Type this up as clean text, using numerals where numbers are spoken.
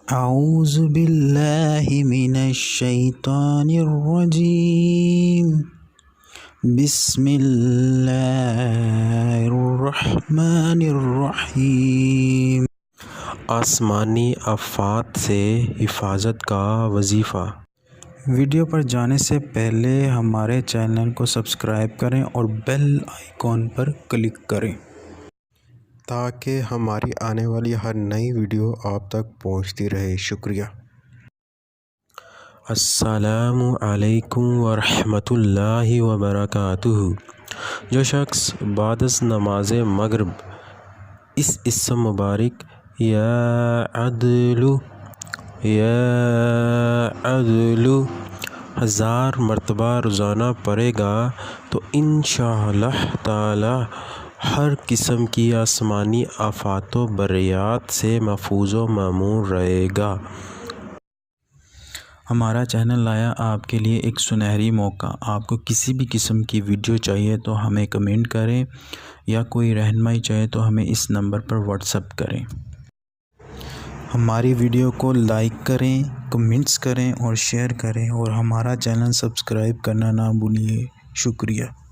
اعوذ باللہ من الشیطان الرجیم بسم اللہ الرحمن الرحیم۔ آسمانی آفات سے حفاظت کا وظیفہ۔ ویڈیو پر جانے سے پہلے ہمارے چینل کو سبسکرائب کریں اور بیل آئیکن پر کلک کریں تاکہ ہماری آنے والی ہر نئی ویڈیو آپ تک پہنچتی رہے۔ شکریہ۔ السلام علیکم ورحمۃ اللہ وبرکاتہ۔ جو شخص بعد از نماز مغرب اس اسم مبارک یا عدل 1000 مرتبہ روزانہ پڑھے گا تو انشاءاللہ تعالی ہر قسم کی آسمانی آفات و بریات سے محفوظ و مامون رہے گا۔ ہمارا چینل لایا آپ کے لیے ایک سنہری موقع۔ آپ کو کسی بھی قسم کی ویڈیو چاہیے تو ہمیں کمنٹ کریں یا کوئی رہنمائی چاہیے تو ہمیں اس نمبر پر واٹس ایپ کریں۔ ہماری ویڈیو کو لائک کریں، کمنٹس کریں اور شیئر کریں اور ہمارا چینل سبسکرائب کرنا نہ بھولیے۔ شکریہ۔